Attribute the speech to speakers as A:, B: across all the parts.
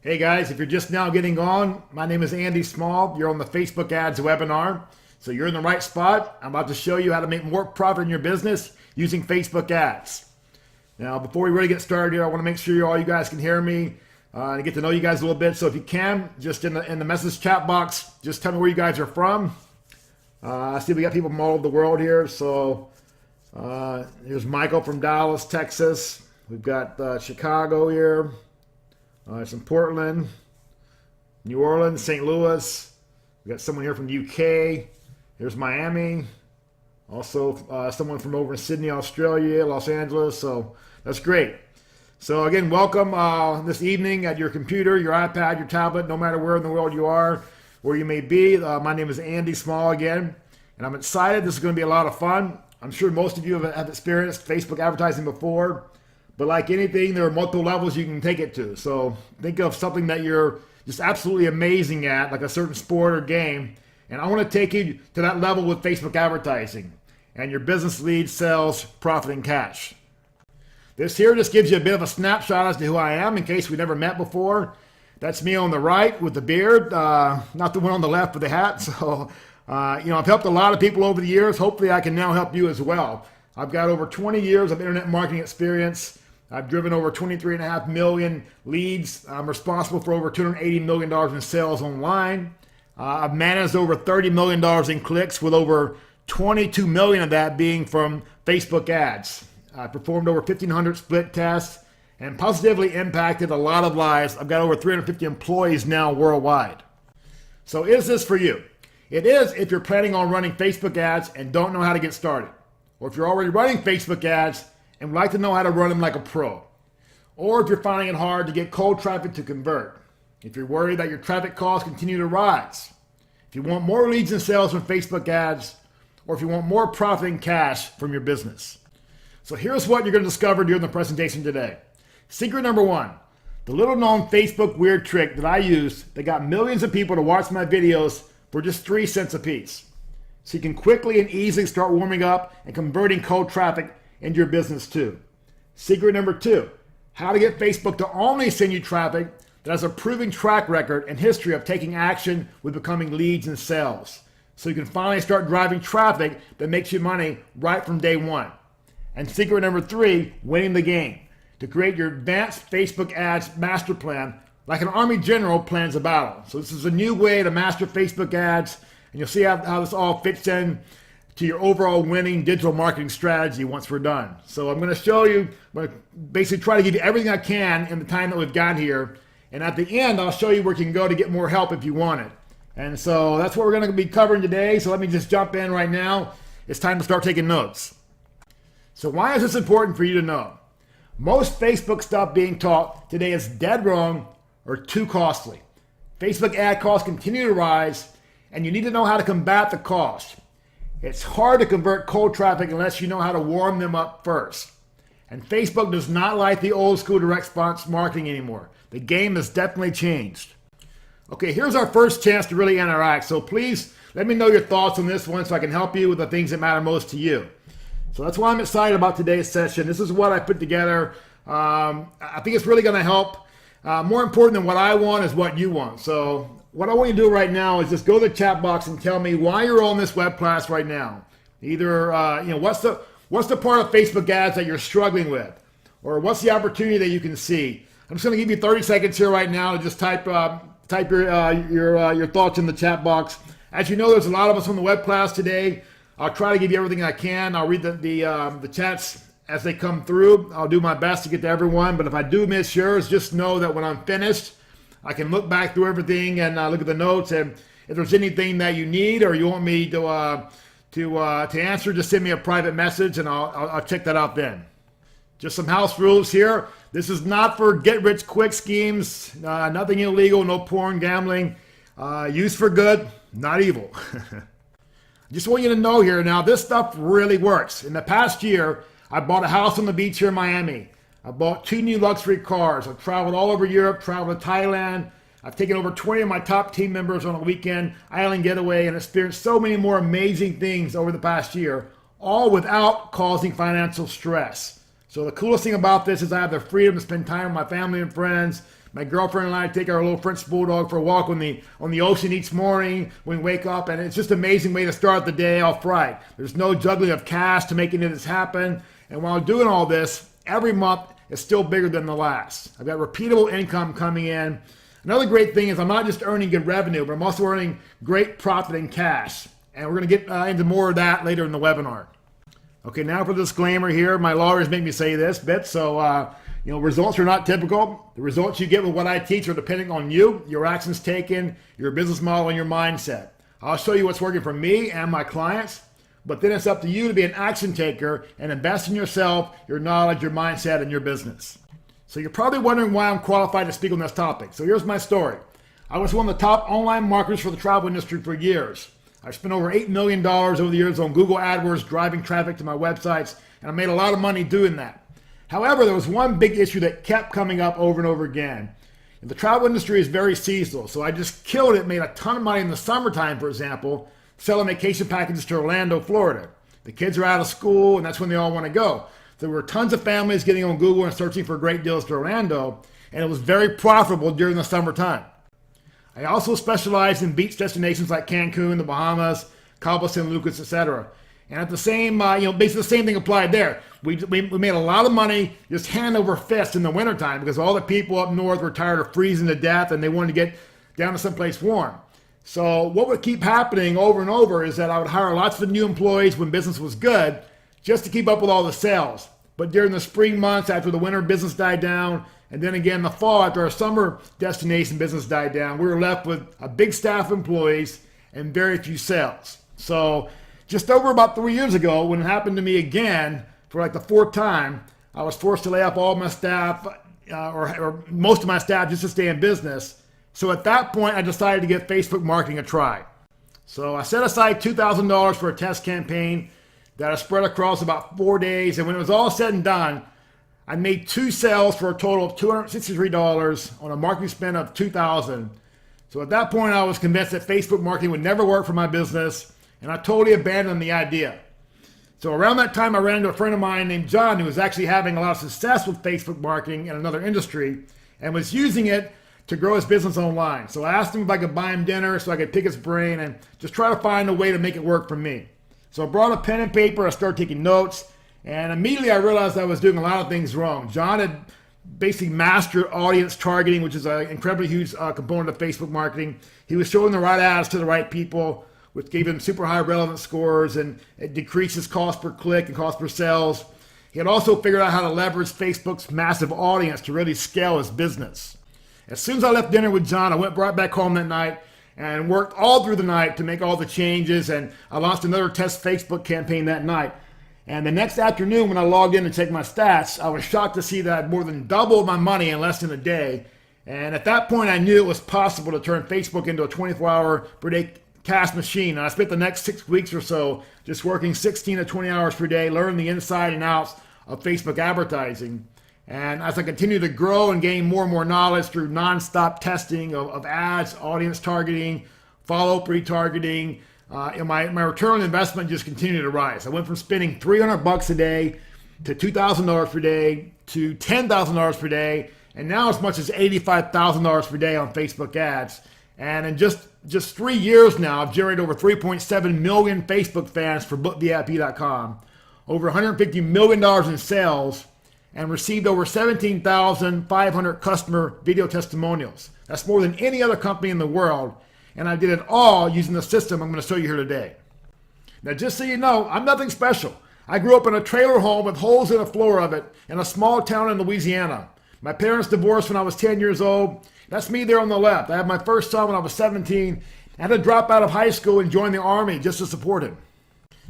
A: Hey guys, if you're just now getting on, my name is Andy Small. You're on the Facebook Ads webinar. So you're in the right spot. I'm about to show you how to make more profit in your business using Facebook ads. Now, before we really get started here, I want to make sure all you guys can hear me and get to know you guys a little bit. So if you can, just in the message chat box, just tell me where you guys are from. I see we got people from all over the world here. So here's Michael from Dallas, Texas. We've got Chicago here. Some Portland, New Orleans, St. Louis. We got someone here from the UK. Here's Miami. Also, someone from over in Sydney, Australia, Los Angeles. So that's great. So again, welcome this evening at your computer, your iPad, your tablet, no matter where in the world you are, where you may be. My name is Andy Small again, and I'm excited. This is going to be a lot of fun. I'm sure most of you have experienced Facebook advertising before. But like anything, there are multiple levels you can take it to. So think of something that you're just absolutely amazing at, like a certain sport or game. And I want to take you to that level with Facebook advertising. And your business leads, sales, profit, and cash. This here just gives you a bit of a snapshot as to who I am in case we never met before. That's me on the right with the beard, not the one on the left with the hat. So, I've helped a lot of people over the years. Hopefully I can now help you as well. I've got over 20 years of internet marketing experience. I've driven over 23.5 million leads. I'm responsible for over $280 million in sales online. I've managed over $30 million in clicks, with over 22 million of that being from Facebook ads. I performed over 1,500 split tests and positively impacted a lot of lives. I've got over 350 employees now worldwide. So is this for you? It is if you're planning on running Facebook ads and don't know how to get started. Or if you're already running Facebook ads and would like to know how to run them like a pro. Or if you're finding it hard to get cold traffic to convert. If you're worried that your traffic costs continue to rise. If you want more leads and sales from Facebook ads. Or if you want more profit and cash from your business. So here's what you're going to discover during the presentation today. Secret number one, the little known Facebook weird trick that I use that got millions of people to watch my videos for just 3 cents a piece. So you can quickly and easily start warming up and converting cold traffic into your business too. Secret number two, how to get Facebook to only send you traffic that has a proven track record and history of taking action with becoming leads and sales. So you can finally start driving traffic that makes you money right from day one. And secret number three, winning the game. To create your advanced Facebook ads master plan like an army general plans a battle. So this is a new way to master Facebook ads, and you'll see how this all fits in to your overall winning digital marketing strategy once we're done. So I'm going to show you, I'm going to basically try to give you everything I can in the time that we've got here. And at the end, I'll show you where you can go to get more help if you want it. And so that's what we're going to be covering today. So let me just jump in right now. It's time to start taking notes. So why is this important for you to know? Most Facebook stuff being taught today is dead wrong or too costly. Facebook ad costs continue to rise, and you need to know how to combat the cost. It's hard to convert cold traffic unless you know how to warm them up first. And Facebook does not like the old school direct response marketing anymore. The game has definitely changed. Okay, here's our first chance to really interact. So please let me know your thoughts on this one so I can help you with the things that matter most to you. So that's why I'm excited about today's session. This is what I put together. I think it's really going to help. More important than what I want is what you want. So what I want you to do right now is just go to the chat box and tell me why you're on this web class right now. Either, what's the part of Facebook ads that you're struggling with? Or what's the opportunity that you can see? I'm just going to give you 30 seconds here right now to just type your thoughts in the chat box. As you know, there's a lot of us on the web class today. I'll try to give you everything I can. I'll read the chats as they come through. I'll do my best to get to everyone. But if I do miss yours, just know that when I'm finished, I can look back through everything and look at the notes, and if there's anything that you need or you want me to answer, just send me a private message and I'll check that out then. Just some house rules here. This is not for get-rich-quick schemes. Nothing illegal, no porn, gambling. Used for good, not evil. I just want you to know here now, this stuff really works. In the past year, I bought a house on the beach here in Miami. I bought 2 new luxury cars. I've traveled all over Europe, traveled to Thailand. I've taken over 20 of my top team members on a weekend island getaway and experienced so many more amazing things over the past year, all without causing financial stress. So the coolest thing about this is I have the freedom to spend time with my family and friends, My girlfriend and I take our little French bulldog for a walk on the ocean each morning when we wake up, and it's just an amazing way to start the day off right. There's no juggling of cash to make any of this happen, and while doing all this, every month is still bigger than the last. I've got repeatable income coming in. Another great thing is I'm not just earning good revenue, but I'm also earning great profit in cash, and we're going to get into more of that later in the webinar. Okay, now for the disclaimer here. My lawyers make me say this bit, so results are not typical. The results you get with what I teach are depending on you, your actions taken, your business model, and your mindset. I'll show you what's working for me and my clients, but then it's up to you to be an action taker and invest in yourself, your knowledge, your mindset, and your business. So you're probably wondering why I'm qualified to speak on this topic. So here's my story. I was one of the top online marketers for the travel industry for years. I've spent over $8 million over the years on Google AdWords, driving traffic to my websites, and I made a lot of money doing that. However, there was one big issue that kept coming up over and over again. The travel industry is very seasonal, so I just killed it, made a ton of money in the summertime, for example, selling vacation packages to Orlando, Florida. The kids are out of school, and that's when they all want to go. There were tons of families getting on Google and searching for great deals to Orlando, and it was very profitable during the summertime. I also specialized in beach destinations like Cancun, the Bahamas, Cabo San Lucas, etc. And at the same, basically the same thing applied there. We made a lot of money just hand over fist in the wintertime because all the people up north were tired of freezing to death and they wanted to get down to someplace warm. So what would keep happening over and over is that I would hire lots of new employees when business was good just to keep up with all the sales. But during the spring months after the winter business died down, and then again the fall after our summer destination business died down, we were left with a big staff of employees and very few sales. So just over about 3 years ago, when it happened to me again for like the fourth time, I was forced to lay off all my staff or most of my staff just to stay in business. So at that point, I decided to give Facebook marketing a try. So I set aside $2,000 for a test campaign that I spread across about 4 days. And when it was all said and done, I made 2 sales for a total of $263 on a marketing spend of $2,000. So at that point, I was convinced that Facebook marketing would never work for my business, and I totally abandoned the idea. So around that time, I ran into a friend of mine named John who was actually having a lot of success with Facebook marketing in another industry and was using it to grow his business online. So I asked him if I could buy him dinner so I could pick his brain and just try to find a way to make it work for me. So I brought a pen and paper, I started taking notes, and immediately I realized I was doing a lot of things wrong. John had basically mastered audience targeting, which is an incredibly huge component of Facebook marketing. He was showing the right ads to the right people, which gave him super high relevance scores, and it decreases cost per click and cost per sales. He had also figured out how to leverage Facebook's massive audience to really scale his business. As soon as I left dinner with John, I went right back home that night and worked all through the night to make all the changes, and I launched another test Facebook campaign that night. And the next afternoon when I logged in to check my stats, I was shocked to see that I'd more than doubled my money in less than a day. And at that point, I knew it was possible to turn Facebook into a 24-hour per day cash machine. And I spent the next 6 weeks or so just working 16 to 20 hours per day, learning the inside and outs of Facebook advertising. And as I continued to grow and gain more and more knowledge through nonstop testing of ads, audience targeting, follow-up retargeting, my return on investment just continued to rise. I went from spending $300 a day to $2,000 per day to $10,000 per day, and now as much as $85,000 per day on Facebook ads. And in just 3 years now, I've generated over 3.7 million Facebook fans for BookVIP.com, over $150 million in sales, and received over 17,500 customer video testimonials. That's more than any other company in the world. And I did it all using the system I'm going to show you here today. Now, just so you know, I'm nothing special. I grew up in a trailer home with holes in the floor of it in a small town in Louisiana. My parents divorced when I was 10 years old. That's me there on the left. I had my first son when I was 17. I had to drop out of high school and join the Army just to support him.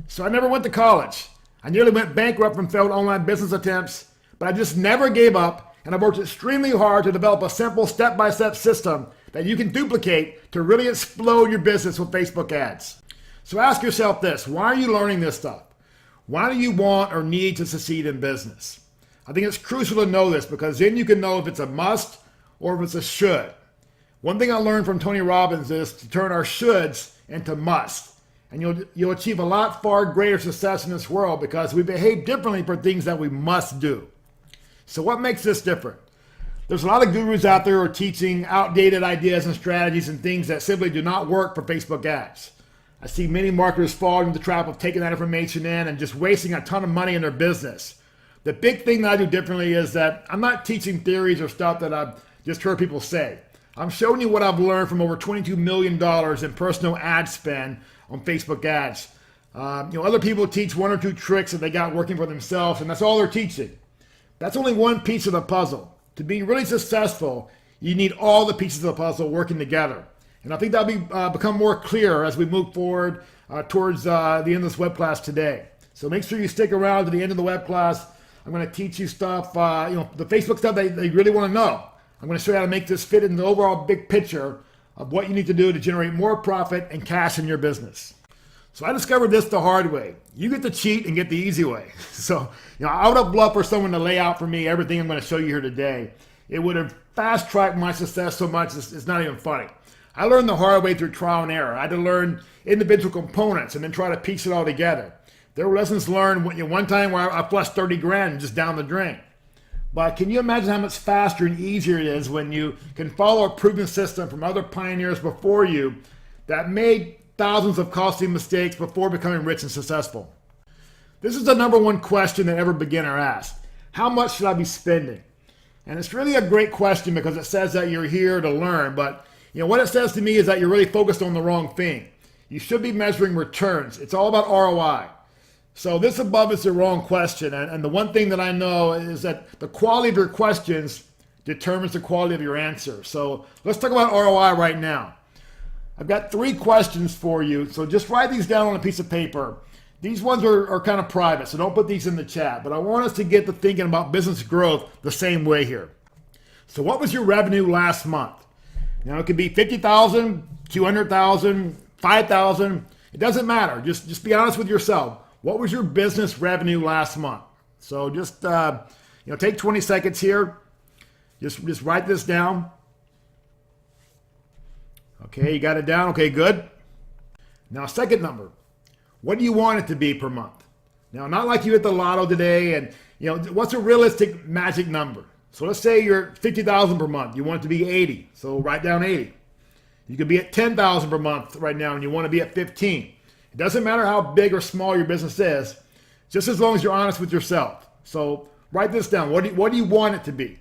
A: So I never went to college. I nearly went bankrupt from failed online business attempts, but I just never gave up, and I worked extremely hard to develop a simple step-by-step system that you can duplicate to really explode your business with Facebook ads. So ask yourself this: why are you learning this stuff? Why do you want or need to succeed in business? I think it's crucial to know this because then you can know if it's a must or if it's a should. One thing I learned from Tony Robbins is to turn our shoulds into must. And you'll achieve a lot far greater success in this world because we behave differently for things that we must do. So what makes this different? There's a lot of gurus out there who are teaching outdated ideas and strategies and things that simply do not work for Facebook ads. I see many marketers fall into the trap of taking that information in and just wasting a ton of money in their business. The big thing that I do differently is that I'm not teaching theories or stuff that I've just heard people say. I'm showing you what I've learned from over $22 million in personal ad spend on Facebook ads. Other people teach one or two tricks that they got working for themselves, and that's all they're teaching. That's only one piece of the puzzle. To be really successful, you need all the pieces of the puzzle working together. And I think that'll become more clear as we move forward towards the end of this web class today. So make sure you stick around to the end of the web class. I'm going to teach you stuff, the Facebook stuff that you really want to know. I'm going to show you how to make this fit in the overall big picture of what you need to do to generate more profit and cash in your business. So I discovered this the hard way. You get to cheat and get the easy way. So, I would have loved for someone to lay out for me everything I'm going to show you here today. It would have fast-tracked my success so much, it's not even funny. I learned the hard way through trial and error. I had to learn individual components and then try to piece it all together. There were lessons learned one time where I flushed 30 grand just down the drain. But can you imagine how much faster and easier it is when you can follow a proven system from other pioneers before you that made thousands of costly mistakes before becoming rich and successful? This is the number one question that every beginner asks. How much should I be spending? And it's really a great question because it says that you're here to learn, but what it says to me is that you're really focused on the wrong thing. You should be measuring returns. It's all about ROI. So this above is the wrong question. And the one thing that I know is that the quality of your questions determines the quality of your answer. So let's talk about ROI right now. I've got 3 questions for you. So just write these down on a piece of paper. These ones are kind of private, so don't put these in the chat. But I want us to get to thinking about business growth the same way here. So what was your revenue last month? Now it could be 50,000, 200,000, 5,000. It doesn't matter. Just be honest with yourself. What was your business revenue last month? So just take 20 seconds here. Just write this down. Okay, you got it down. Okay, good. Now, second number. What do you want it to be per month? Now, not like you hit the lotto today, and what's a realistic magic number? So let's say you're 50,000 per month. You want it to be 80. So write down 80. You could be at 10,000 per month right now, and you want to be at 15. It doesn't matter how big or small your business is, just as long as you're honest with yourself. So write this down. What do you want it to be?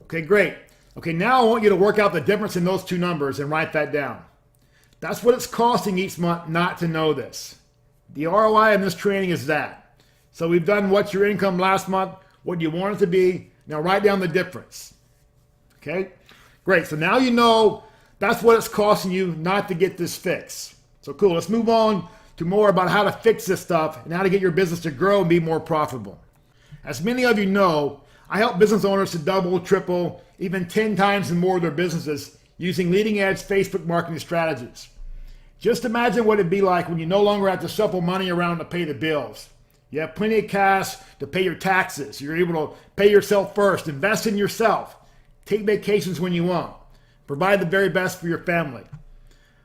A: Okay, great. Okay, now I want you to work out the difference in those two numbers and write that down. That's what it's costing each month not to know this. The ROI in this training is that. So we've done what's your income last month, what you want it to be. Now write down the difference. Okay, great. So now you know that's what it's costing you not to get this fixed. So cool, let's move on to more about how to fix this stuff and how to get your business to grow and be more profitable. As many of you know, I help business owners to double, triple, even 10 times and more of their businesses using leading edge Facebook marketing strategies. Just imagine what it'd be like when you no longer have to shuffle money around to pay the bills. You have plenty of cash to pay your taxes. You're able to pay yourself first, invest in yourself, take vacations when you want, provide the very best for your family.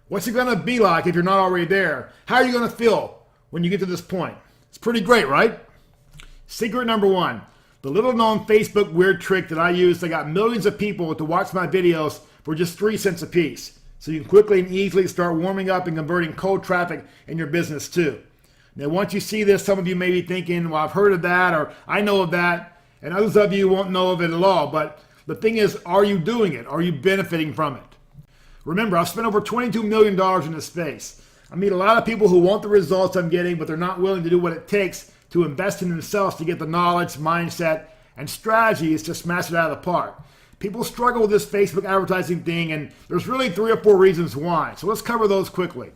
A: What's it going to be like if you're not already there? How are you going to feel when you get to this point? It's pretty great, right? Secret number 1, the little known Facebook weird trick that I use that got millions of people to watch my videos for just 3 cents a piece. So you can quickly and easily start warming up and converting cold traffic in your business too. Now once you see this, some of you may be thinking, well, I've heard of that, or I know of that, and others of you won't know of it at all. But the thing is, are you doing it? Are you benefiting from it? Remember, I've spent over $22 million in this space. I meet a lot of people who want the results I'm getting, but they're not willing to do what it takes to invest in themselves to get the knowledge, mindset, and strategies to smash it out of the park. People struggle with this Facebook advertising thing, and there's really 3 or 4 reasons why. So let's cover those quickly.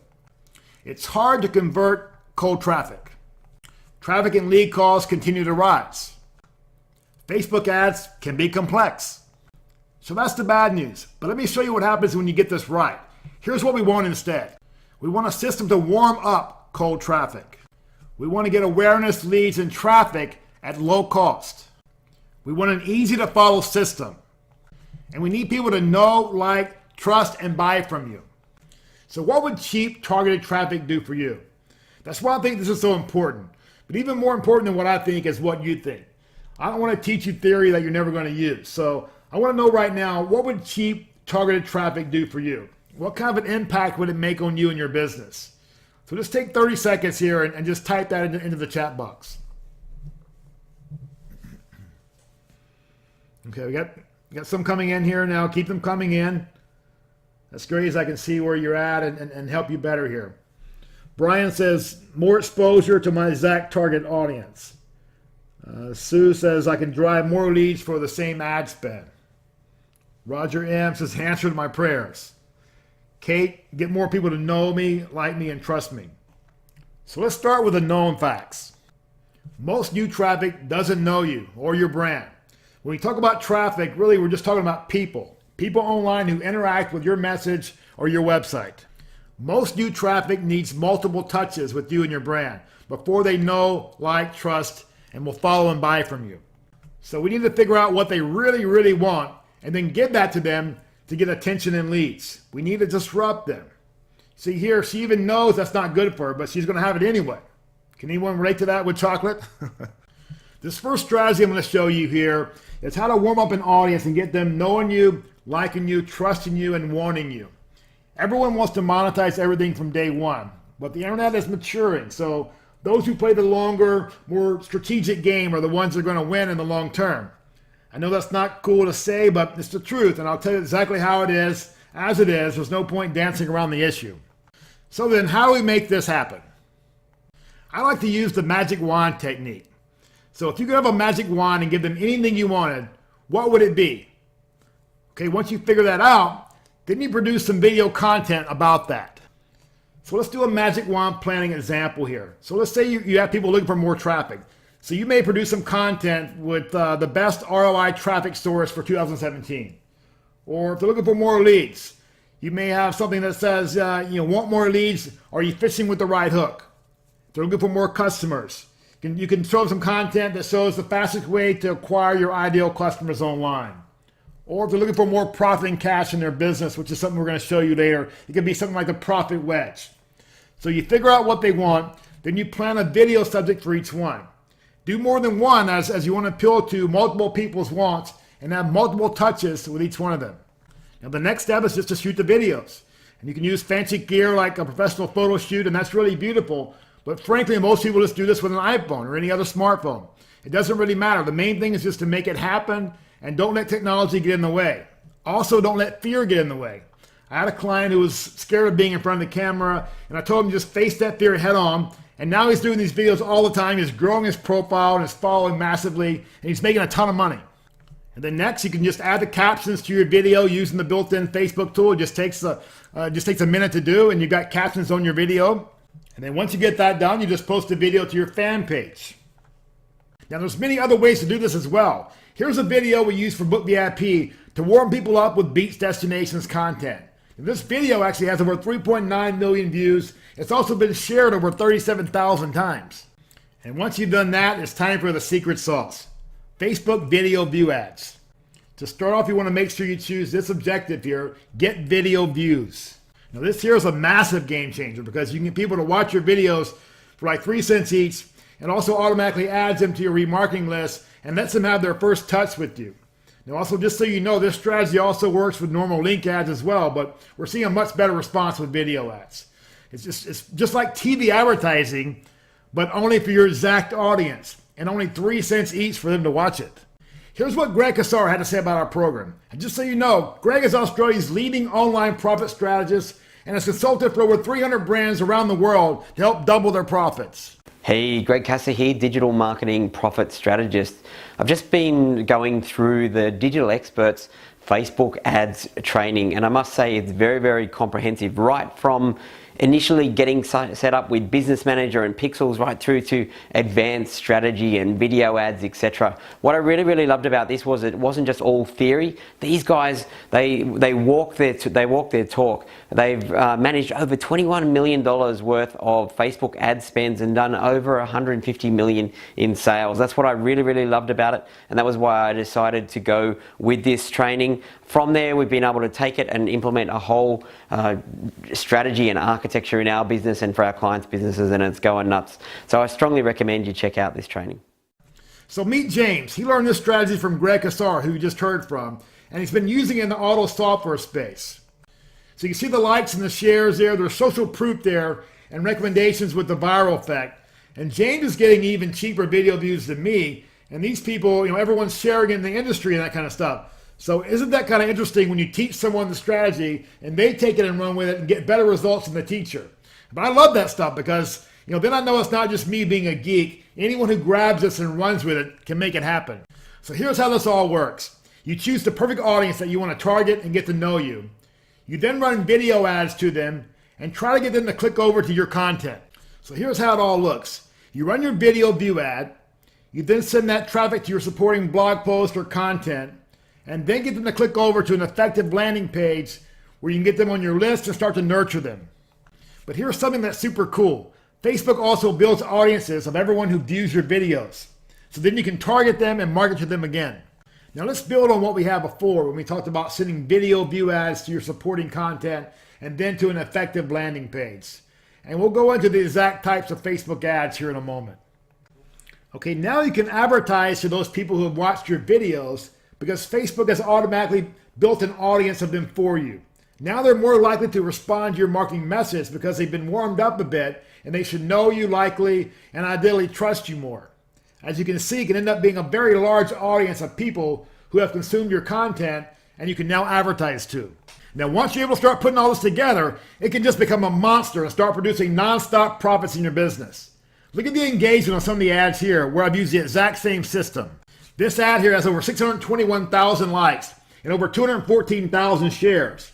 A: It's hard to convert cold traffic. Traffic and lead calls continue to rise. Facebook ads can be complex. So that's the bad news. But let me show you what happens when you get this right. Here's what we want instead. We want a system to warm up cold traffic. We want to get awareness, leads, and traffic at low cost. We want an easy to follow system. And we need people to know, like, trust, and buy from you. So what would cheap targeted traffic do for you? That's why I think this is so important. But even more important than what I think is what you think. I don't want to teach you theory that you're never going to use. So I want to know right now, what would cheap targeted traffic do for you? What kind of an impact would it make on you and your business? So just take 30 seconds here and just type that into the chat box. Okay, we got some coming in here now. Keep them coming in. That's great, as I can see where you're at and help you better here. Brian says, more exposure to my exact target audience. Sue says, I can drive more leads for the same ad spend. Roger M says, answered my prayers. Kate, get more people to know me, like me, and trust me. So let's start with the known facts. Most new traffic doesn't know you or your brand. When we talk about traffic, really we're just talking about people. People online who interact with your message or your website. Most new traffic needs multiple touches with you and your brand before they know, like, trust, and will follow and buy from you. So we need to figure out what they really, really want and then give that to them to get attention and leads. We need to disrupt them. See here, she even knows that's not good for her, but she's going to have it anyway. Can anyone relate to that with chocolate? This first strategy I'm going to show you here is how to warm up an audience and get them knowing you, liking you, trusting you, and wanting you. Everyone wants to monetize everything from day one, but the internet is maturing, so those who play the longer, more strategic game are the ones that are going to win in the long term. I know that's not cool to say, but it's the truth, and I'll tell you exactly how it is, as it is. There's no point dancing around the issue. So then, how do we make this happen? I like to use the magic wand technique. So if you could have a magic wand and give them anything you wanted, what would it be? Okay, once you figure that out, then you produce some video content about that. So let's do a magic wand planning example here. So let's say you have people looking for more traffic. So you may produce some content with the best ROI traffic source for 2017. Or if they're looking for more leads, you may have something that says, want more leads, are you fishing with the right hook? If they're looking for more customers, you can show them some content that shows the fastest way to acquire your ideal customers online. Or if they're looking for more profit and cash in their business, which is something we're going to show you later, it could be something like the profit wedge. So you figure out what they want, then you plan a video subject for each one. Do more than one as you want to appeal to multiple people's wants and have multiple touches with each one of them. Now the next step is just to shoot the videos. And you can use fancy gear like a professional photo shoot, and that's really beautiful. But frankly, most people just do this with an iPhone or any other smartphone. It doesn't really matter. The main thing is just to make it happen and don't let technology get in the way. Also, don't let fear get in the way. I had a client who was scared of being in front of the camera, and I told him just face that fear head on. And now he's doing these videos all the time. He's growing his profile and his following massively, and he's making a ton of money. And then next, you can just add the captions to your video using the built-in Facebook tool. It just takes a minute to do, and you've got captions on your video. And then once you get that done, you just post the video to your fan page. Now, there's many other ways to do this as well. Here's a video we use for Book VIP to warm people up with beach destinations content. This video actually has over 3.9 million views. It's also been shared over 37,000 times. And once you've done that, it's time for the secret sauce. Facebook video view ads. To start off, you want to make sure you choose this objective here, get video views. Now this here is a massive game changer because you can get people to watch your videos for like 3 cents each, and also automatically adds them to your remarketing list and lets them have their first touch with you. Now also, just so you know, this strategy also works with normal link ads as well, but we're seeing a much better response with video ads. It's just like TV advertising, but only for your exact audience, and only 3 cents each for them to watch it. Here's what Greg Casar had to say about our program. And just so you know, Greg is Australia's leading online profit strategist and has consulted for over 300 brands around the world to help double their profits.
B: Hey, Greg Casser here, digital marketing profit strategist. I've just been going through the Digital Experts Facebook ads training, and I must say it's very, very comprehensive, right from initially getting set up with Business Manager and Pixels right through to advanced strategy and video ads, etc. What I really, really loved about this was it wasn't just all theory. These guys, they walk their talk. They've managed over $21 million worth of Facebook ad spends and done over 150 million in sales. That's what I really, really loved about it, and that was why I decided to go with this training. From there, we've been able to take it and implement a whole strategy and architecture in our business and for our clients' businesses, and it's going nuts. So I strongly recommend you check out this training.
A: So meet James. He learned this strategy from Greg Kassar, who you just heard from, and he's been using it in the auto software space. So you can see the likes and the shares there. There's social proof there and recommendations with the viral effect. And James is getting even cheaper video views than me. And these people, everyone's sharing in the industry and that kind of stuff. So isn't that kind of interesting when you teach someone the strategy and they take it and run with it and get better results than the teacher? But I love that stuff because, then I know it's not just me being a geek. Anyone who grabs this and runs with it can make it happen. So here's how this all works. You choose the perfect audience that you want to target and get to know you. You then run video ads to them and try to get them to click over to your content. So here's how it all looks. You run your video view ad. You then send that traffic to your supporting blog post or content, and then get them to click over to an effective landing page where you can get them on your list and start to nurture them. But here's something that's super cool. Facebook also builds audiences of everyone who views your videos. So then you can target them and market to them again. Now let's build on what we had before when we talked about sending video view ads to your supporting content and then to an effective landing page. And we'll go into the exact types of Facebook ads here in a moment. Okay, now you can advertise to those people who have watched your videos because Facebook has automatically built an audience of them for you. Now they're more likely to respond to your marketing message because they've been warmed up a bit and they should know you likely and ideally trust you more. As you can see, it can end up being a very large audience of people who have consumed your content and you can now advertise to. Now, once you're able to start putting all this together, it can just become a monster and start producing nonstop profits in your business. Look at the engagement on some of the ads here where I've used the exact same system. This ad here has over 621,000 likes and over 214,000 shares.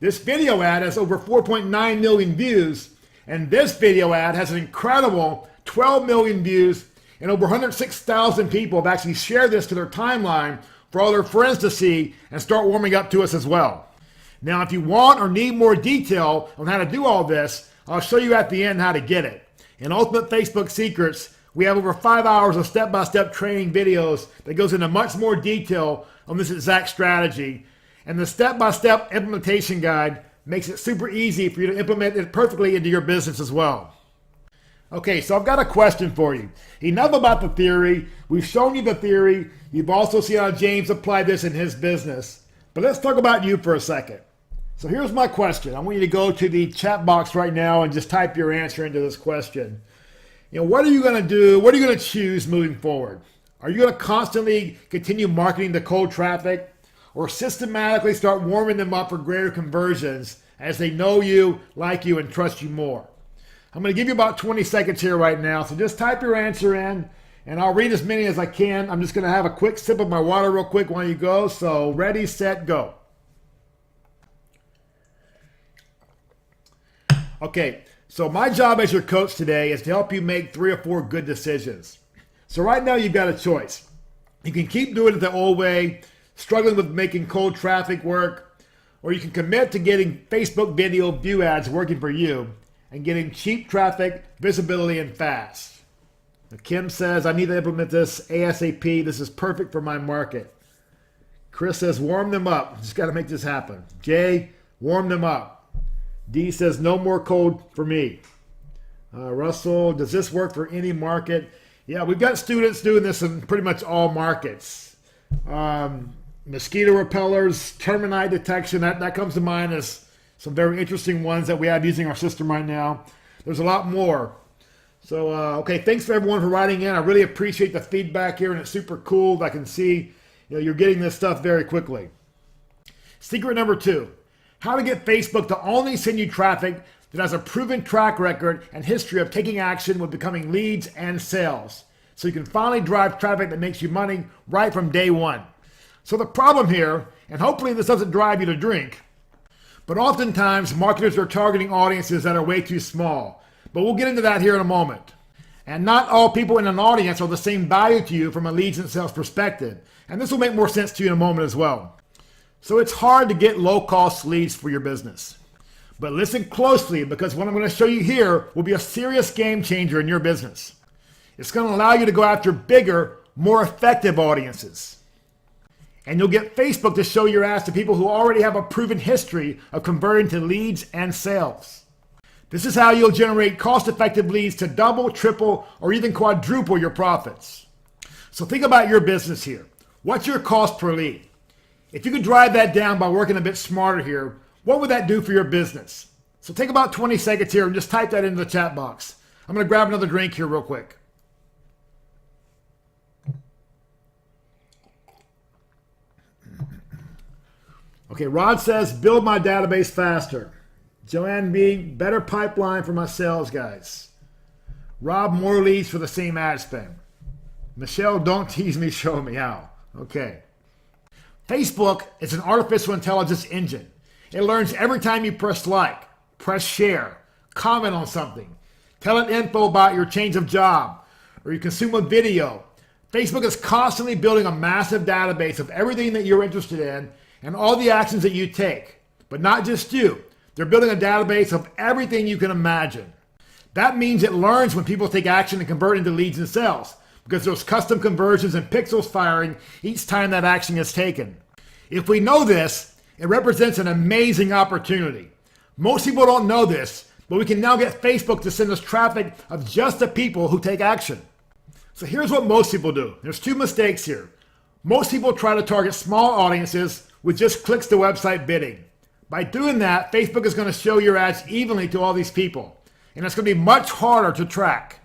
A: This video ad has over 4.9 million views, and this video ad has an incredible 12 million views, and over 106,000 people have actually shared this to their timeline for all their friends to see and start warming up to us as well. Now, if you want or need more detail on how to do all this, I'll show you at the end how to get it. In Ultimate Facebook Secrets, we have over 5 hours of step-by-step training videos that goes into much more detail on this exact strategy. And the step-by-step implementation guide makes it super easy for you to implement it perfectly into your business as well. Okay, so I've got a question for you. Enough about the theory. We've shown you the theory. You've also seen how James applied this in his business. But let's talk about you for a second. So here's my question. I want you to go to the chat box right now and just type your answer into this question. What are you going to do? What are you going to choose moving forward? Are you going to constantly continue marketing to cold traffic or systematically start warming them up for greater conversions as they know you, like you, and trust you more? I'm going to give you about 20 seconds here right now. So just type your answer in and I'll read as many as I can. I'm just going to have a quick sip of my water real quick while you go. So ready, set, go. Okay, so my job as your coach today is to help you make 3 or 4 good decisions. So right now you've got a choice. You can keep doing it the old way, struggling with making cold traffic work, or you can commit to getting Facebook video view ads working for you and getting cheap traffic, visibility, and fast. Now, Kim says, I need to implement this ASAP. This is perfect for my market. Chris says, warm them up. Just got to make this happen. Jay, warm them up. D says, no more cold for me. Russell, does this work for any market? Yeah, we've got students doing this in pretty much all markets. Mosquito repellers, termite detection, that comes to mind as some very interesting ones that we have using our system right now. There's a lot more. So, okay, thanks for everyone for writing in. I really appreciate the feedback here, and it's super cool that I can see you're getting this stuff very quickly. Secret number 2. How to get Facebook to only send you traffic that has a proven track record and history of taking action with becoming leads and sales. So you can finally drive traffic that makes you money right from day one. So the problem here, and hopefully this doesn't drive you to drink, but oftentimes marketers are targeting audiences that are way too small. But we'll get into that here in a moment. And not all people in an audience are the same value to you from a leads and sales perspective. And this will make more sense to you in a moment as well. So it's hard to get low-cost leads for your business. But listen closely because what I'm going to show you here will be a serious game changer in your business. It's going to allow you to go after bigger, more effective audiences. And you'll get Facebook to show your ass to people who already have a proven history of converting to leads and sales. This is how you'll generate cost-effective leads to double, triple, or even quadruple your profits. So think about your business here. What's your cost per lead? If you could drive that down by working a bit smarter here, what would that do for your business? So take about 20 seconds here and just type that into the chat box. I'm going to grab another drink here real quick. Okay, Rod says, build my database faster. Joanne B, better pipeline for my sales guys. Rob, more leads for the same ad spend. Michelle, don't tease me, show me how. Okay. Facebook is an artificial intelligence engine. It learns every time you press like, press share, comment on something, tell it info about your change of job, or you consume a video. Facebook is constantly building a massive database of everything that you're interested in and all the actions that you take. But not just you. They're building a database of everything you can imagine. That means it learns when people take action and convert into leads and sales, because there's custom conversions and pixels firing each time that action is taken. If we know this, it represents an amazing opportunity. Most people don't know this, but we can now get Facebook to send us traffic of just the people who take action. So here's what most people do. There's two mistakes here. Most people try to target small audiences with just clicks to website bidding. By doing that, Facebook is going to show your ads evenly to all these people, and it's going to be much harder to track.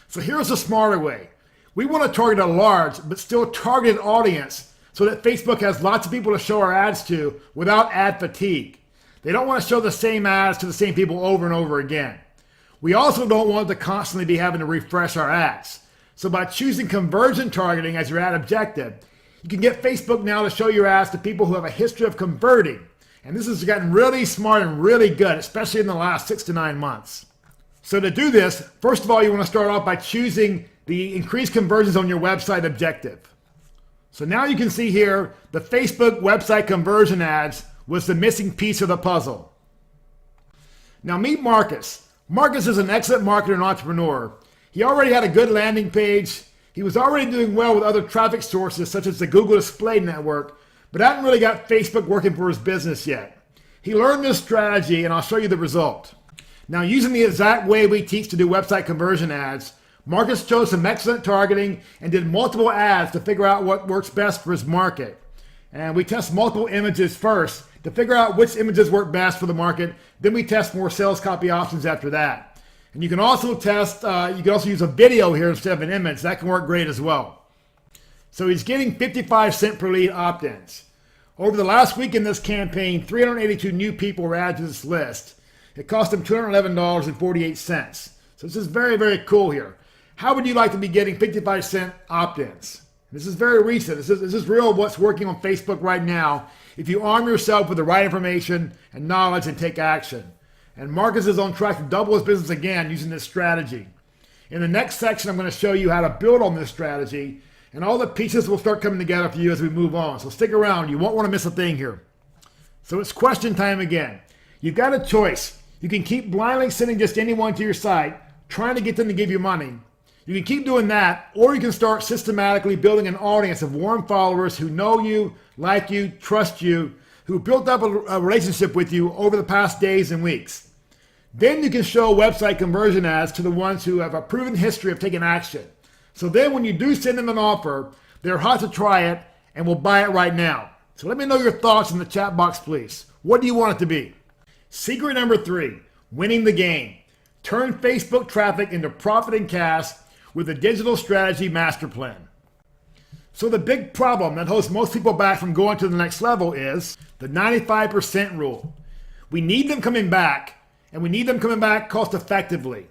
A: So here's a smarter way. We want to target a large but still targeted audience so that Facebook has lots of people to show our ads to without ad fatigue. They don't want to show the same ads to the same people over and over again. We also don't want to constantly be having to refresh our ads. So by choosing conversion targeting as your ad objective, you can get Facebook now to show your ads to people who have a history of converting. And this has gotten really smart and really good, especially in the last 6 to 9 months. So to do this, first of all, you want to start off by choosing the increased conversions on your website objective. So now you can see here the Facebook website conversion ads was the missing piece of the puzzle. Now meet Marcus. Marcus is an excellent marketer and entrepreneur. He already had a good landing page. He was already doing well with other traffic sources such as the Google Display Network, but hadn't really got Facebook working for his business yet. He learned this strategy, and I'll show you the result. Now, using the exact way we teach to do website conversion ads, Marcus chose some excellent targeting and did multiple ads to figure out what works best for his market. And we test multiple images first to figure out which images work best for the market. Then we test more sales copy options after that. And you can also test, you can also use a video here instead of an image. That can work great as well. So he's getting 55 cents per lead opt-ins. Over the last week in this campaign, 382 new people were added to this list. It cost him $211.48. So this is very, very cool here. How would you like to be getting 55 cent opt-ins? This is very recent. This is real what's working on Facebook right now if you arm yourself with the right information and knowledge and take action. And Marcus is on track to double his business again using this strategy. In the next section, I'm going to show you how to build on this strategy, and all the pieces will start coming together for you as we move on. So stick around. You won't want to miss a thing here. So it's question time again. You've got a choice. You can keep blindly sending just anyone to your site, trying to get them to give you money. You can keep doing that, or you can start systematically building an audience of warm followers who know you, like you, trust you, who built up a relationship with you over the past days and weeks. Then you can show website conversion ads to the ones who have a proven history of taking action. So then when you do send them an offer, they're hot to try it and will buy it right now. So let me know your thoughts in the chat box, please. What do you want it to be? Secret number 3, winning the game. Turn Facebook traffic into profit and cash with a digital strategy master plan. So the big problem that holds most people back from going to the next level is the 95% rule. We need them coming back, and we need them coming back cost effectively.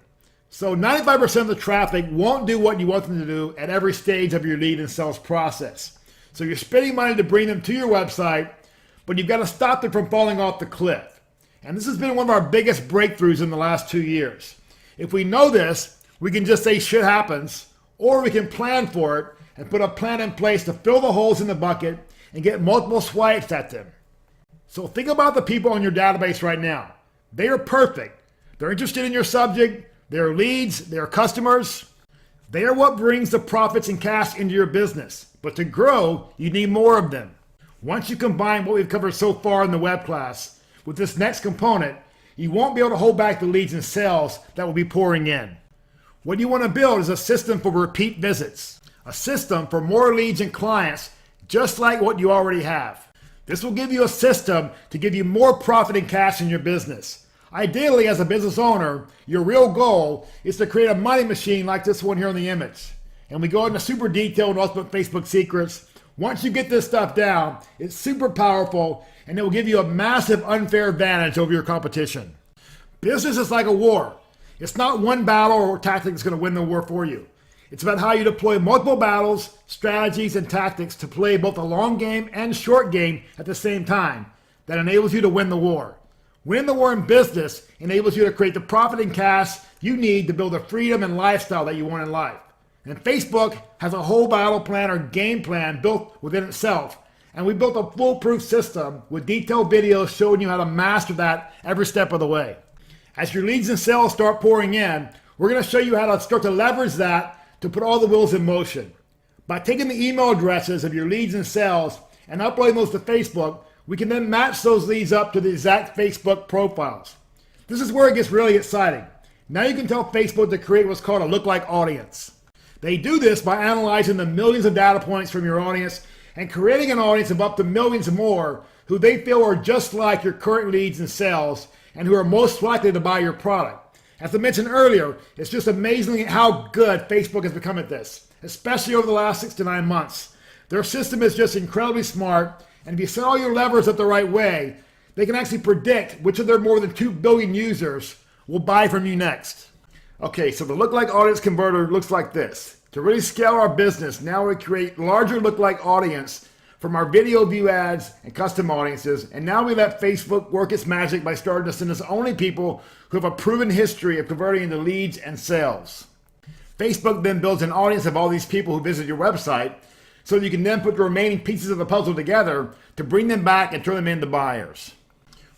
A: So 95% of the traffic won't do what you want them to do at every stage of your lead and sales process. So you're spending money to bring them to your website, but you've got to stop them from falling off the cliff. And this has been one of our biggest breakthroughs in the last 2 years. If we know this, we can just say shit happens, or we can plan for it and put a plan in place to fill the holes in the bucket and get multiple swipes at them. So think about the people on your database right now. They are perfect. They're interested in your subject. They're leads. They're customers. They are what brings the profits and cash into your business. But to grow, you need more of them. Once you combine what we've covered so far in the web class with this next component, you won't be able to hold back the leads and sales that will be pouring in. What you want to build is a system for repeat visits. a system for more leads and clients, just like what you already have. This will give you a system to give you more profit and cash in your business. Ideally, as a business owner, your real goal is to create a money machine like this one here in the image. And we go into super detail in Ultimate Facebook Secrets. Once you get this stuff down, it's super powerful and it will give you a massive unfair advantage over your competition. Business is like a war. It's not one battle or tactic that's going to win the war for you. It's about how you deploy multiple battles, strategies, and tactics to play both the long game and short game at the same time that enables you to win the war. Winning the war in business enables you to create the profit and cash you need to build the freedom and lifestyle that you want in life. And Facebook has a whole battle plan or game plan built within itself. And we built a foolproof system with detailed videos showing you how to master that every step of the way. As your leads and sales start pouring in, we're going to show you how to start to leverage that to put all the wheels in motion. By taking the email addresses of your leads and sales and uploading those to Facebook, we can then match those leads up to the exact Facebook profiles. This is where it gets really exciting. Now you can tell Facebook to create what's called a lookalike audience. They do this by analyzing the millions of data points from your audience and creating an audience of up to millions more who they feel are just like your current leads and sales and who are most likely to buy your product. As I mentioned earlier, it's just amazing how good Facebook has become at this, especially over the last 6 to 9 months. Their system is just incredibly smart, and if you set all your levers up the right way, they can actually predict which of their more than 2 billion users will buy from you next. Okay, so the lookalike audience converter looks like this. To really scale our business, now we create larger lookalike audience from our video view ads and custom audiences, and now we let Facebook work its magic by starting to send us only people who have a proven history of converting into leads and sales. Facebook then builds an audience of all these people who visit your website so that you can then put the remaining pieces of the puzzle together to bring them back and turn them into buyers.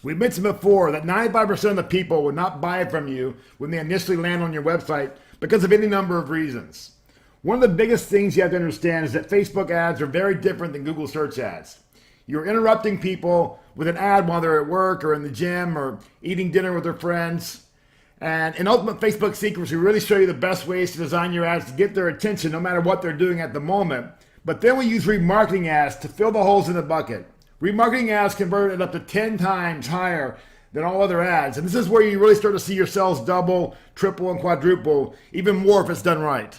A: We mentioned before that 95% of the people will not buy from you when they initially land on your website because of any number of reasons. One of the biggest things you have to understand is that Facebook ads are very different than Google search ads. You're interrupting people with an ad while they're at work or in the gym or eating dinner with their friends. And in Ultimate Facebook Secrets, we really show you the best ways to design your ads to get their attention no matter what they're doing at the moment. But then we use remarketing ads to fill the holes in the bucket. Remarketing ads convert at up to 10 times higher than all other ads. And this is where you really start to see your sales double, triple, and quadruple, even more if it's done right.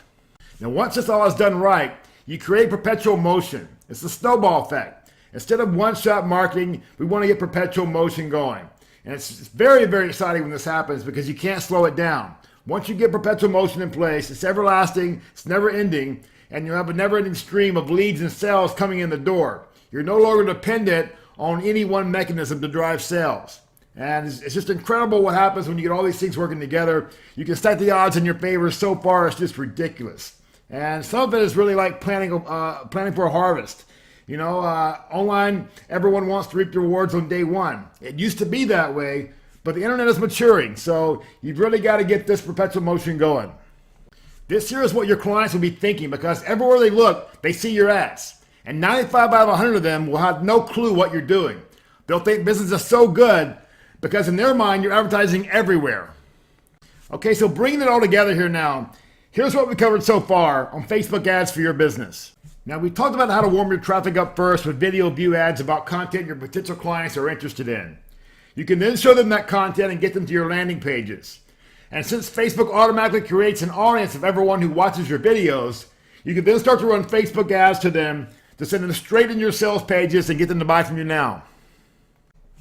A: Now, once this all is done right, you create perpetual motion. It's the snowball effect. Instead of one-shot marketing, we want to get perpetual motion going. And it's very, very exciting when this happens because you can't slow it down. Once you get perpetual motion in place, it's everlasting, it's never ending, and you have a never-ending stream of leads and sales coming in the door. You're no longer dependent on any one mechanism to drive sales. And it's just incredible what happens when you get all these things working together. You can stack the odds in your favor so far, it's just ridiculous. And some of it is really like planning for a harvest. You know, online, everyone wants to reap the rewards on day one. It used to be that way, but the internet is maturing, so you've really got to get this perpetual motion going. This here is what your clients will be thinking because everywhere they look, they see your ads. And 95 out of 100 of them will have no clue what you're doing. They'll think business is so good because in their mind, you're advertising everywhere. Okay, so bringing it all together here now, here's what we covered so far on Facebook ads for your business. Now, we talked about how to warm your traffic up first with video view ads about content your potential clients are interested in. You can then show them that content and get them to your landing pages. And since Facebook automatically creates an audience of everyone who watches your videos, you can then start to run Facebook ads to them to send them straight in your sales pages and get them to buy from you now.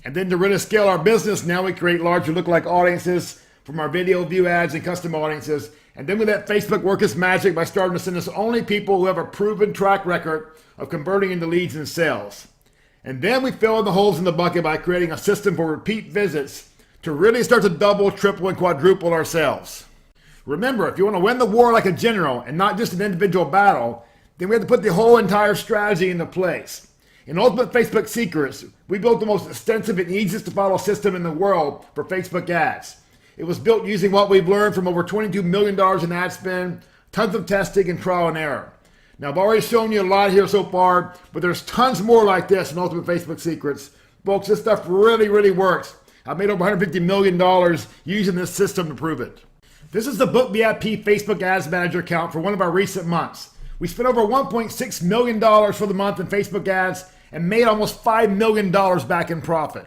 A: And then to really scale our business, now we create larger lookalike audiences from our video view ads and custom audiences. And then we let Facebook work its magic by starting to send us only people who have a proven track record of converting into leads and sales. And then we fill in the holes in the bucket by creating a system for repeat visits to really start to double, triple, and quadruple our sales. Remember, if you want to win the war like a general and not just an individual battle, then we have to put the whole entire strategy into place. In Ultimate Facebook Secrets, we built the most extensive and easiest to follow system in the world for Facebook ads. It was built using what we've learned from over $22 million in ad spend, tons of testing and trial and error. Now, I've already shown you a lot here so far, but there's tons more like this in Ultimate Facebook Secrets. Folks, this stuff really, really works. I've made over $150 million using this system to prove it. This is the Book VIP Facebook Ads Manager account for one of our recent months. We spent over $1.6 million for the month in Facebook ads and made almost $5 million back in profit.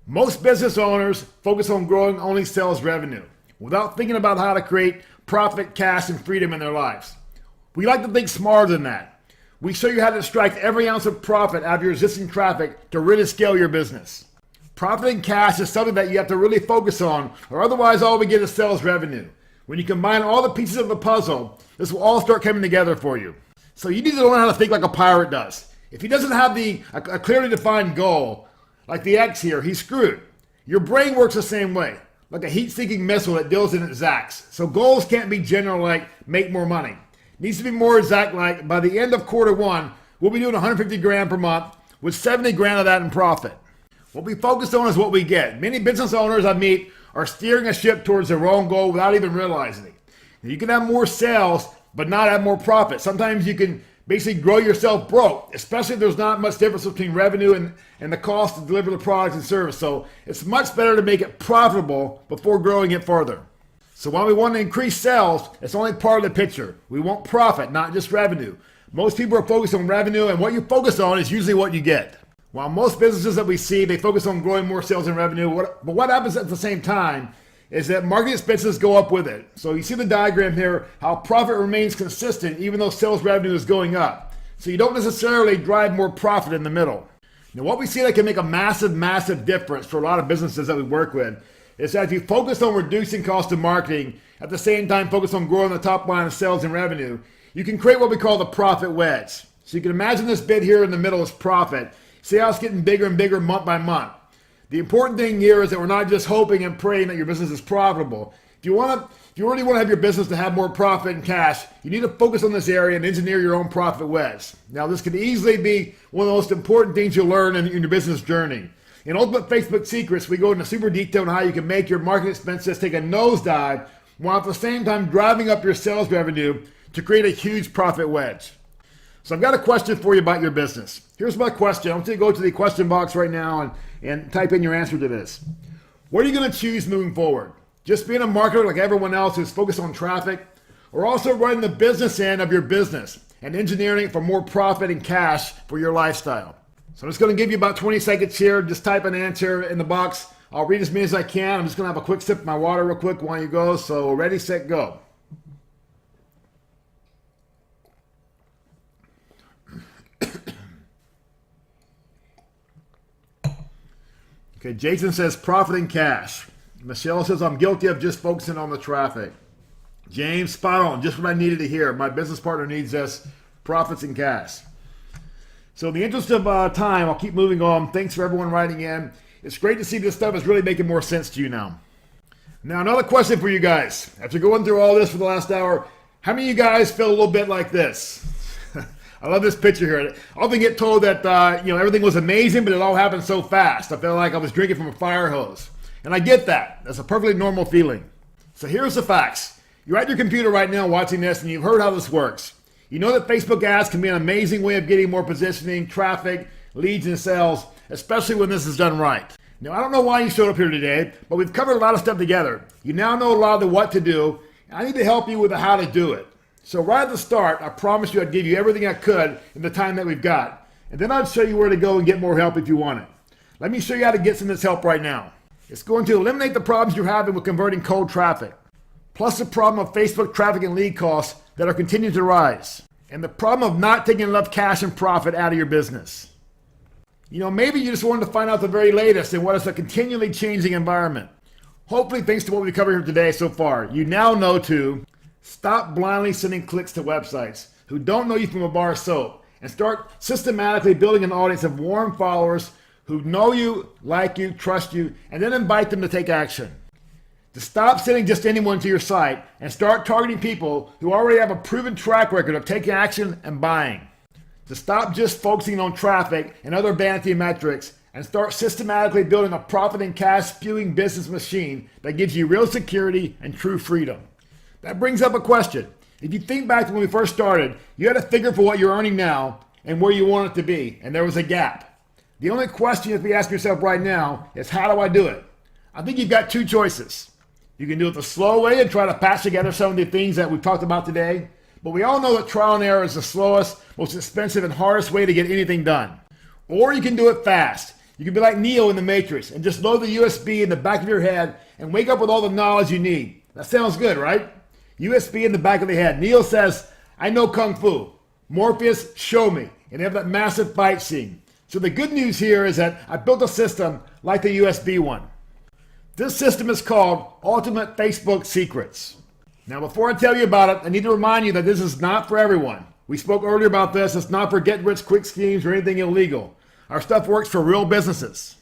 A: Most business owners focus on growing only sales revenue without thinking about how to create profit, cash, and freedom in their lives. We like to think smarter than that. We show you how to extract every ounce of profit out of your existing traffic to really scale your business. Profit and cash is something that you have to really focus on, or otherwise all we get is sales revenue. When you combine all the pieces of the puzzle, this will all start coming together for you. So you need to learn how to think like a pirate does. If he doesn't have a clearly defined goal, like the X here, he's screwed. Your brain works the same way, like a heat-seeking missile that deals in its zacks. So goals can't be general like make more money. It needs to be more exact like by the end of quarter one, we'll be doing 150 grand per month with 70 grand of that in profit. What we focus on is what we get. Many business owners I meet are steering a ship towards the wrong goal without even realizing it. You can have more sales, but not have more profit. Sometimes you can basically grow yourself broke, especially if there's not much difference between revenue and the cost to deliver the product and service. So it's much better to make it profitable before growing it further. So while we want to increase sales, it's only part of the picture. We want profit, not just revenue. Most people are focused on revenue, and what you focus on is usually what you get. While most businesses that we see, they focus on growing more sales and revenue, but what happens at the same time is that marketing expenses go up with it. So you see the diagram here, how profit remains consistent even though sales revenue is going up. So you don't necessarily drive more profit in the middle. Now what we see that can make a massive, massive difference for a lot of businesses that we work with is that if you focus on reducing cost of marketing, at the same time focus on growing the top line of sales and revenue, you can create what we call the profit wedge. So you can imagine this bit here in the middle is profit. See how it's getting bigger and bigger month by month. The important thing here is that we're not just hoping and praying that your business is profitable. If you really want to have your business to have more profit and cash, you need to focus on this area and engineer your own profit wedge. Now, this could easily be one of the most important things you'll learn in your business journey. In Ultimate Facebook Secrets, we go into super detail on how you can make your marketing expenses take a nosedive while at the same time driving up your sales revenue to create a huge profit wedge. So I've got a question for you about your business. Here's my question. I want you to go to the question box right now and type in your answer to this. What are you going to choose moving forward? Just being a marketer like everyone else who's focused on traffic, or also running the business end of your business and engineering it for more profit and cash for your lifestyle? So I'm just going to give you about 20 seconds here. Just type an answer in the box. I'll read as many as I can. I'm just going to have a quick sip of my water real quick while you go. So ready, set, go. Okay, Jason says profit and cash. Michelle says I'm guilty of just focusing on the traffic. James, spot on, just what I needed to hear. My business partner needs this, profits and cash. So in the interest of time, I'll keep moving on. Thanks for everyone writing in. It's great to see this stuff is really making more sense to you now. Now, another question for you guys. After going through all this for the last hour, how many of you guys feel a little bit like this? I love this picture here. I often get told that everything was amazing, but it all happened so fast. I felt like I was drinking from a fire hose. And I get that. That's a perfectly normal feeling. So here's the facts. You're at your computer right now watching this, and you've heard how this works. You know that Facebook ads can be an amazing way of getting more positioning, traffic, leads, and sales, especially when this is done right. Now, I don't know why you showed up here today, but we've covered a lot of stuff together. You now know a lot of the what to do, and I need to help you with the how to do it. So right at the start, I promised you I'd give you everything I could in the time that we've got. And then I'd show you where to go and get more help if you want it. Let me show you how to get some of this help right now. It's going to eliminate the problems you're having with converting cold traffic, plus the problem of Facebook traffic and lead costs that are continuing to rise, and the problem of not taking enough cash and profit out of your business. Maybe you just wanted to find out the very latest in what is a continually changing environment. Hopefully, thanks to what we've covered here today so far, you now know to stop blindly sending clicks to websites who don't know you from a bar of soap, and start systematically building an audience of warm followers who know you, like you, trust you, and then invite them to take action. To stop sending just anyone to your site and start targeting people who already have a proven track record of taking action and buying. To stop just focusing on traffic and other vanity metrics and start systematically building a profit and cash spewing business machine that gives you real security and true freedom. That brings up a question. If you think back to when we first started, you had a figure for what you're earning now and where you want it to be, and there was a gap. The only question you have to ask yourself right now is, how do I do it? I think you've got two choices. You can do it the slow way and try to patch together some of the things that we've talked about today, But we all know that trial and error is the slowest, most expensive, and hardest way to get anything done. Or you can do it fast. You can be like Neo in the Matrix and just load the USB in the back of your head and wake up with all the knowledge you need. That sounds good, right? USB in the back of the head. Neo says, I know Kung Fu. Morpheus, show me. And they have that massive fight scene. So the good news here is that I built a system like the USB one. This system is called Ultimate Facebook Secrets. Now before I tell you about it, I need to remind you that this is not for everyone. We spoke earlier about this. It's not for get-rich-quick schemes or anything illegal. Our stuff works for real businesses.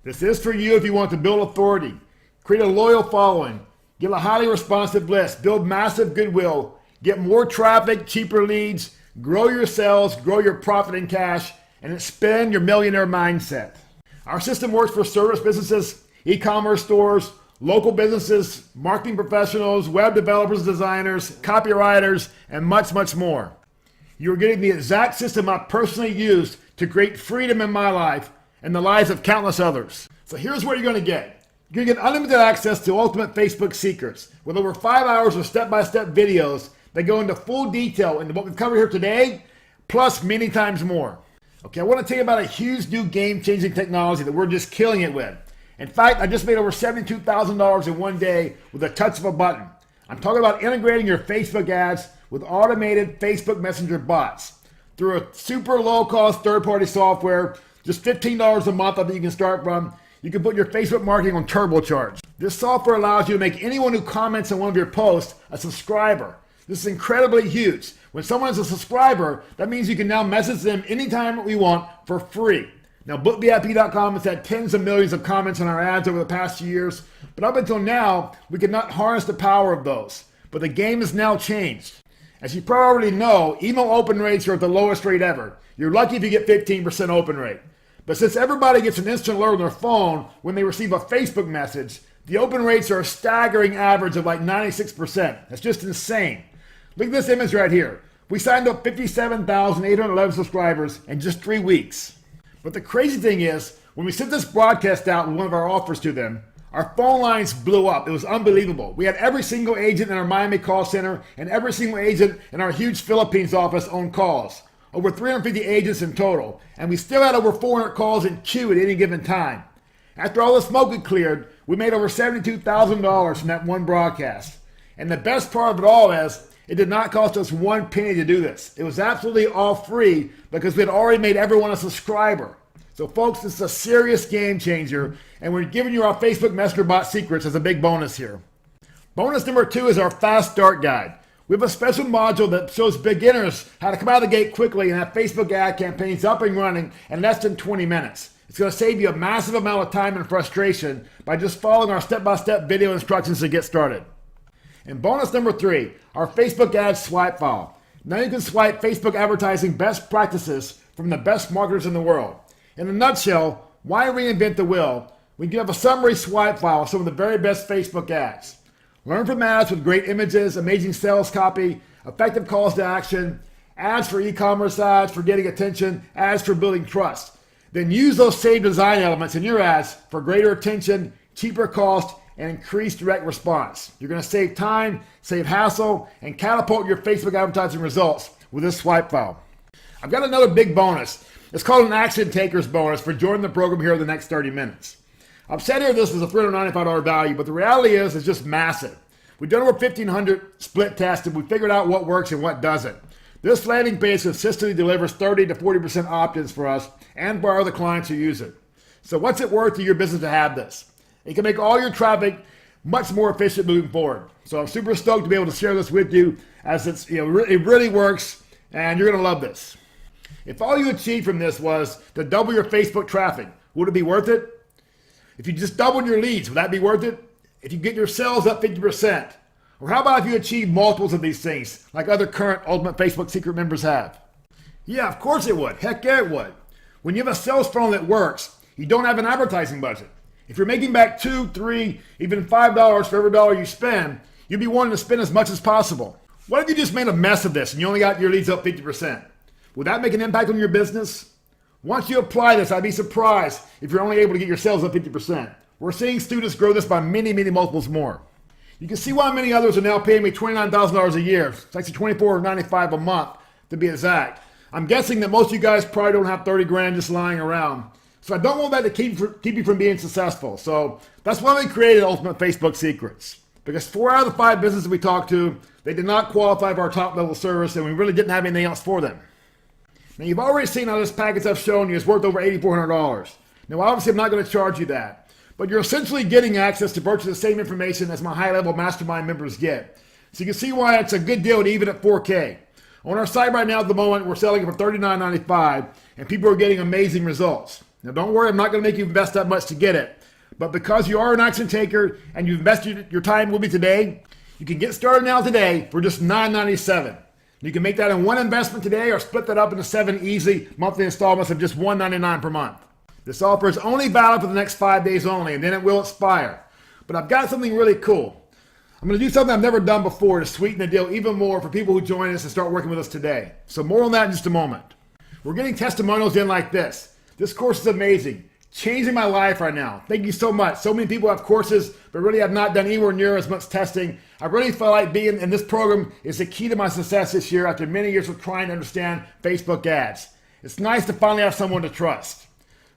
A: This is for you if you want to build authority, create a loyal following, get a highly responsive list, build massive goodwill, get more traffic, cheaper leads, grow your sales, grow your profit and cash, and expand your millionaire mindset. Our system works for service businesses, e-commerce stores, local businesses, marketing professionals, web developers, designers, copywriters, and much, much more. You're getting the exact system I personally used to create freedom in my life and the lives of countless others. So here's what you're going to get. You're going to get unlimited access to Ultimate Facebook Secrets with over 5 hours of step-by-step videos that go into full detail into what we've covered here today, plus many times more. Okay, I want to tell you about a huge new game-changing technology that we're just killing it with. In fact, I just made over $72,000 in one day with a touch of a button. I'm talking about integrating your Facebook ads with automated Facebook Messenger bots through a super low-cost third-party software, just $15 a month that you can start from. You can put your Facebook marketing on turbocharge. This software allows you to make anyone who comments on one of your posts a subscriber. This is incredibly huge. When someone is a subscriber, that means you can now message them anytime we want for free. Now, bookvip.com has had tens of millions of comments on our ads over the past few years, but up until now, we could not harness the power of those. But the game has now changed. As you probably know, email open rates are at the lowest rate ever. You're lucky if you get 15% open rate. But since everybody gets an instant alert on their phone when they receive a Facebook message, the open rates are a staggering average of like 96%. That's just insane. Look at this image right here. We signed up 57,811 subscribers in just 3 weeks. But the crazy thing is, when we sent this broadcast out with one of our offers to them, our phone lines blew up. It was unbelievable. We had every single agent in our Miami call center and every single agent in our huge Philippines office on calls. Over 350 agents in total. And we still had over 400 calls in queue at any given time. After all the smoke had cleared, we made over $72,000 from that one broadcast. And the best part of it all is, it did not cost us one penny to do this. It was absolutely all free because we had already made everyone a subscriber. So folks, this is a serious game changer, and we're giving you our Facebook Messenger bot secrets as a big bonus here. Bonus number 2 is our fast start guide. We have a special module that shows beginners how to come out of the gate quickly and have Facebook ad campaigns up and running in less than 20 minutes. It's going to save you a massive amount of time and frustration by just following our step-by-step video instructions to get started. And bonus number 3, our Facebook ads swipe file. Now you can swipe Facebook advertising best practices from the best marketers in the world. In a nutshell, why reinvent the wheel? We can have a summary swipe file of some of the very best Facebook ads. Learn from ads with great images, amazing sales copy, effective calls to action, ads for e-commerce ads for getting attention, ads for building trust. Then use those same design elements in your ads for greater attention, cheaper cost, and increased direct response. You're going to save time, save hassle, and catapult your Facebook advertising results with this swipe file. I've got another big bonus. It's called an Action Takers bonus for joining the program here in the next 30 minutes. I've said here this is a $395 value, but the reality is it's just massive. We've done over 1,500 split tests and we figured out what works and what doesn't. This landing page consistently delivers 30 to 40% opt-ins for us and for our other clients who use it. So what's it worth to your business to have this? It can make all your traffic much more efficient moving forward. So I'm super stoked to be able to share this with you as it really works and you're going to love this. If all you achieved from this was to double your Facebook traffic, would it be worth it? If you just doubled your leads, would that be worth it? If you get your sales up 50%? Or how about if you achieve multiples of these things like other current Ultimate Facebook Secret members have? Yeah, of course it would. Heck yeah, it would. When you have a sales funnel that works, you don't have an advertising budget. If you're making back $2, $3, even $5 for every dollar you spend, you'd be wanting to spend as much as possible. What if you just made a mess of this and you only got your leads up 50%? Would that make an impact on your business? Once you apply this, I'd be surprised if you're only able to get your sales up 50%. We're seeing students grow this by many, many multiples more. You can see why many others are now paying me $29,000 a year. It's actually $24.95 a month to be exact. I'm guessing that most of you guys probably don't have 30 grand just lying around. So I don't want that to keep you from being successful. So that's why we created Ultimate Facebook Secrets. Because 4 out of the 5 businesses we talked to, they did not qualify for our top level service, and we really didn't have anything else for them. Now you've already seen how this package I've shown you is worth over $8,400. Now obviously I'm not going to charge you that, but you're essentially getting access to virtually the same information as my high-level mastermind members get. So you can see why it's a good deal to even at 4K. On our site right now at the moment, we're selling it for $39.95, and people are getting amazing results. Now don't worry, I'm not going to make you invest that much to get it, but because you are an action taker and you've invested your time with me today, you can get started now today for just $9.97. You can make that in one investment today or split that up into 7 easy monthly installments of just $199 per month. This offer is only valid for the next 5 days only, and then it will expire. But I've got something really cool. I'm going to do something I've never done before to sweeten the deal even more for people who join us and start working with us today. So more on that in just a moment. We're getting testimonials in like this. This course is amazing. Changing my life right now. Thank you so much. So many people have courses, but really have not done anywhere near as much testing. I really felt like being in this program is the key to my success this year after many years of trying to understand Facebook ads. It's nice to finally have someone to trust.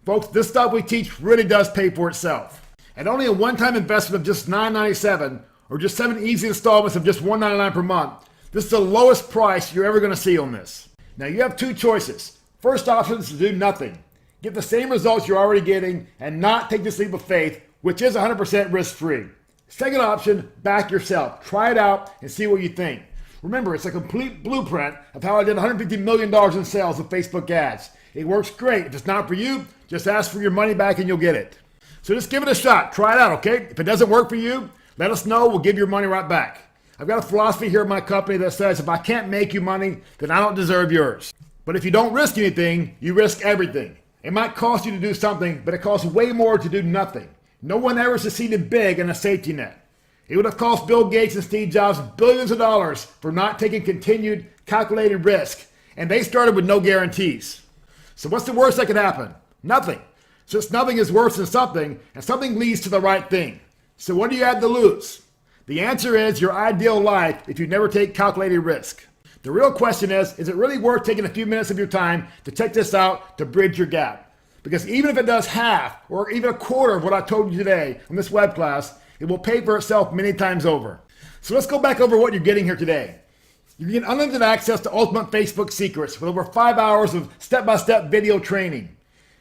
A: Folks, this stuff we teach really does pay for itself. At only a one-time investment of just $9.97 or just 7 easy installments of just $199 per month, this is the lowest price you're ever going to see on this. Now you have 2 choices. First option is to do nothing. Get the same results you're already getting and not take this leap of faith, which is 100% risk-free. Second option, back yourself. Try it out and see what you think. Remember, it's a complete blueprint of how I did $150 million in sales with Facebook ads. It works great. If it's not for you, just ask for your money back and you'll get it. So just give it a shot. Try it out, okay? If it doesn't work for you, let us know. We'll give your money right back. I've got a philosophy here at my company that says if I can't make you money, then I don't deserve yours. But if you don't risk anything, you risk everything. It might cost you to do something, but it costs way more to do nothing. No one ever succeeded big in a safety net. It would have cost Bill Gates and Steve Jobs billions of dollars for not taking continued calculated risk, and they started with no guarantees. So what's the worst that could happen? Nothing. Since nothing is worse than something, and something leads to the right thing. So what do you have to lose? The answer is your ideal life if you never take calculated risk. The real question is it really worth taking a few minutes of your time to check this out to bridge your gap? Because even if it does half or even a quarter of what I told you today in this web class, it will pay for itself many times over. So let's go back over what you're getting here today. You get unlimited access to Ultimate Facebook Secrets with over 5 hours of step-by-step video training.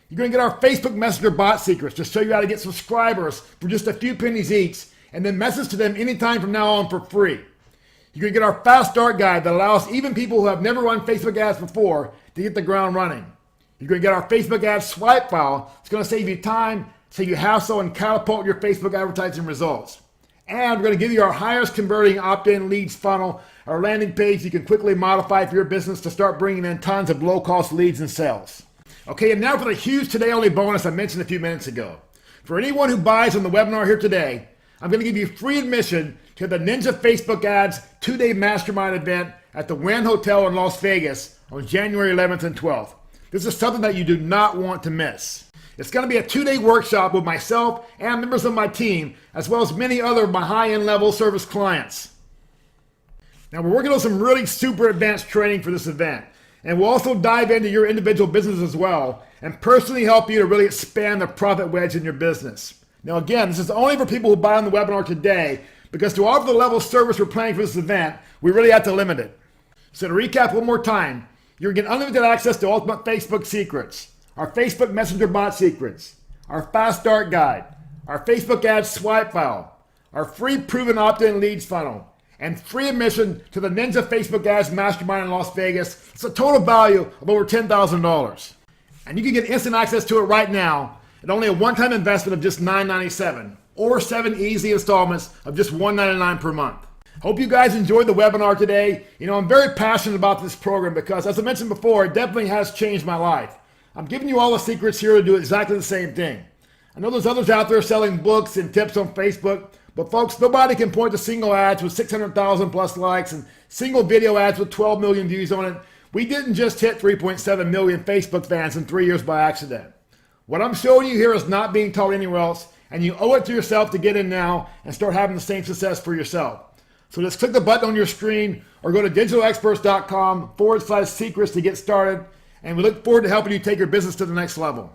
A: You're going to get our Facebook Messenger bot secrets to show you how to get subscribers for just a few pennies each and then message to them anytime from now on for free. You're going to get our fast start guide that allows even people who have never run Facebook ads before to get the ground running. You're going to get our Facebook ads swipe file. It's going to save you time, save you hassle, and catapult your Facebook advertising results. And we're going to give you our highest converting opt-in leads funnel, our landing page you can quickly modify for your business to start bringing in tons of low-cost leads and sales. Okay, and now for the huge today-only bonus I mentioned a few minutes ago. For anyone who buys on the webinar here today, I'm going to give you free admission to the Ninja Facebook Ads 2-day mastermind event at the Wynn Hotel in Las Vegas on January 11th and 12th. This is something that you do not want to miss. It's going to be a 2-day workshop with myself and members of my team, as well as many other of my high-end level service clients. Now we're working on some really super advanced training for this event, and we'll also dive into your individual business as well and personally help you to really expand the profit wedge in your business. Now again, this is only for people who buy on the webinar today, because to offer the level of service we're planning for this event, we really have to limit it. So to recap one more time, you're going to get unlimited access to Ultimate Facebook Secrets, our Facebook Messenger bot secrets, our fast start guide, our Facebook ads swipe file, our free proven opt-in leads funnel, and free admission to the Ninja Facebook Ads Mastermind in Las Vegas. It's a total value of over $10,000. And you can get instant access to it right now at only a one-time investment of just $9.97 or 7 easy installments of just $199 per month. Hope you guys enjoyed the webinar today. I'm very passionate about this program because, as I mentioned before, it definitely has changed my life. I'm giving you all the secrets here to do exactly the same thing. I know there's others out there selling books and tips on Facebook, but folks, nobody can point to single ads with 600,000 plus likes and single video ads with 12 million views on it. We didn't just hit 3.7 million Facebook fans in 3 years by accident. What I'm showing you here is not being taught anywhere else, and you owe it to yourself to get in now and start having the same success for yourself. So just click the button on your screen or go to digitalexperts.com/secrets to get started. And we look forward to helping you take your business to the next level.